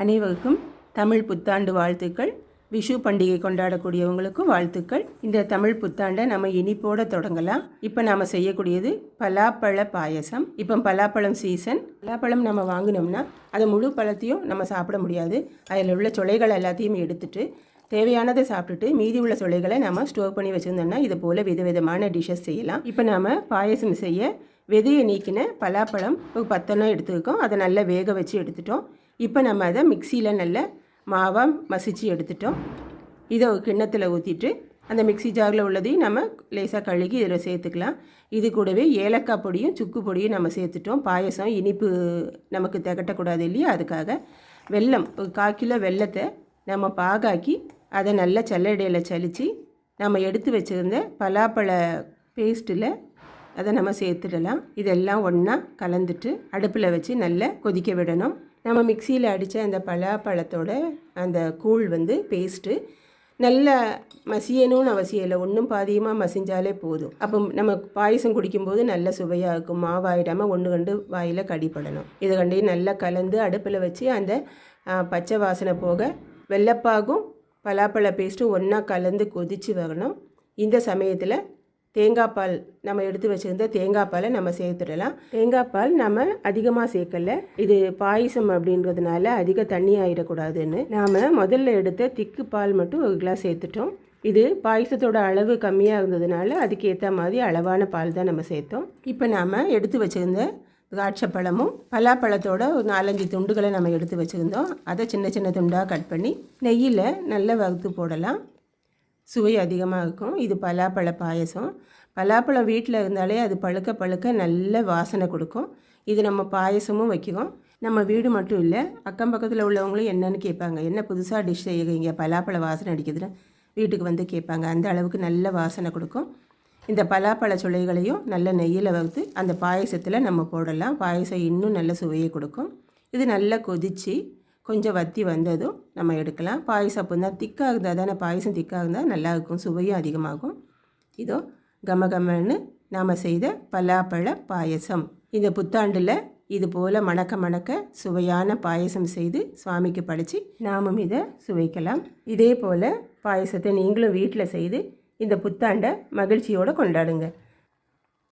அனைவருக்கும் தமிழ் புத்தாண்டு வாழ்த்துக்கள். விஷு பண்டிகை கொண்டாடக்கூடியவங்களுக்கும் வாழ்த்துக்கள். இந்த தமிழ் புத்தாண்டை நம்ம இனிப்போட தொடங்கலாம். இப்போ நாம் செய்யக்கூடியது பலாப்பழ பாயசம். இப்போ பலாப்பழம் சீசன். பலாப்பழம் நம்ம வாங்கினோம்னா அதை முழு பழத்தையும் நம்ம சாப்பிட முடியாது. அதில் உள்ள சொலைகள் எல்லாத்தையும் எடுத்துட்டு தேவையானதை சாப்பிட்டுட்டு மீதி உள்ள சொலைகளை நம்ம ஸ்டோர் பண்ணி வச்சுருந்தோம்னா இது போல் விதவிதமான டிஷ்ஷஸ் செய்யலாம். இப்போ நாம் பாயசம் செய்ய விதையை நீக்கின பலாப்பழம் ஒரு 10 எடுத்துருக்கோம். அதை நல்லா வேக வச்சு எடுத்துட்டோம். இப்போ நம்ம அதை மிக்சியில் நல்ல மாவாக மசிச்சு எடுத்துட்டோம். இதை ஒரு கிண்ணத்தில் ஊற்றிட்டு அந்த மிக்சி ஜாரில் உள்ளதையும் நம்ம லேசாக கழுகி இதில் சேர்த்துக்கலாம். இது கூடவே ஏலக்காய் பொடியும் சுக்கு பொடியும் நம்ம சேர்த்துட்டோம். பாயசம் இனிப்பு நமக்கு திகட்டக்கூடாது இல்லையா, அதுக்காக வெல்லம் ஒரு 1/4 கிலோ வெல்லத்தை நம்ம பாகாக்கி அதை நல்லா சல்லடையில் சலித்து நம்ம எடுத்து வச்சுருந்த பலாப்பழ பேஸ்ட்டில் அதை நம்ம சேர்த்துடலாம். இதெல்லாம் ஒன்றா கலந்துட்டு அடுப்பில் வச்சு நல்லா கொதிக்க விடணும். நம்ம மிக்சியில் அடித்த அந்த பலாப்பழத்தோட அந்த கூழ் பேஸ்ட்டு நல்லா மசியணும்னு அவசியம் இல்லை. ஒன்றும் பாதியமாக மசிஞ்சாலே போதும். அப்போ நம்ம பாயசம் குடிக்கும்போது நல்ல சுவையாக இருக்கும். மாவாயிடாமல் ஒன்று கண்டு வாயில் கடிப்படணும். இதை கண்டையும் நல்லா கலந்து அடுப்பில் வச்சு அந்த பச்சை வாசனை போக வெள்ளைப்பாகும் பலாப்பழ பேஸ்ட்டும் ஒன்றா கலந்து கொதித்து வரணும். இந்த சமயத்தில் தேங்காய் பால் நம்ம எடுத்து வச்சுருந்த தேங்காய் பாலை நம்ம சேர்த்துடலாம். தேங்காய் பால் நம்ம அதிகமாக சேர்க்கலை. இது பாயசம் அப்படின்றதுனால அதிக தண்ணி ஆகிடக்கூடாதுன்னு நாம் முதல்ல எடுத்த திக்கு பால் மட்டும் 1 கிளாஸ் சேர்த்துட்டோம். இது பாயசத்தோட அளவு கம்மியாக இருந்ததுனால அதுக்கு ஏற்ற மாதிரி அளவான பால் தான் நம்ம சேர்த்தோம். இப்போ நாம் எடுத்து வச்சுருந்த திராட்சை பழமும் பலாப்பழத்தோட ஒரு 4-5 துண்டுகளை நம்ம எடுத்து வச்சுருந்தோம். அதை சின்ன சின்ன துண்டாக கட் பண்ணி நெய்யில் நல்லா வறுத்து போடலாம். சுவை அதிகமாக இருக்கும். இது பலாப்பழ பாயசம். பலாப்பழம் வீட்டில் இருந்தாலே அது பழுக்க பழுக்க நல்ல வாசனை கொடுக்கும். இது நம்ம பாயசமும் வைக்கிறோம். நம்ம வீடு மட்டும் இல்லை, அக்கம் பக்கத்தில் உள்ளவங்களும் என்னென்னு கேட்பாங்க, என்ன புதுசாக டிஷ் செய்கிறீங்க, பலாப்பழ வாசனை அடிக்குதுன்னு வீட்டுக்கு கேட்பாங்க. அந்த அளவுக்கு நல்ல வாசனை கொடுக்கும். இந்த பலாப்பழ சுளைகளையும் நல்ல நெய்யில் வறுத்து அந்த பாயசத்தில் நம்ம போடலாம். பாயசம் இன்னும் நல்ல சுவையை கொடுக்கும். இது நல்லா கொதித்து கொஞ்சம் வற்றி வந்ததும் நம்ம எடுக்கலாம். பாயசம் அப்போ தான் திக்காக இருந்தால் தானே, பாயசம் திக்காக இருந்தால் நல்லாயிருக்கும், சுவையும் அதிகமாகும். இதோ கமகமன்னு நாம் செய்த பலாப்பழ பாயசம். இந்த புத்தாண்டில் இது போல் மணக்க மணக்க சுவையான பாயசம் செய்து சுவாமிக்கு படைச்சி நாமும் இதை சுவைக்கலாம். இதே போல் பாயசத்தை நீங்களும் வீட்டில் செய்து இந்த புத்தாண்டை மகிழ்ச்சியோடு கொண்டாடுங்க.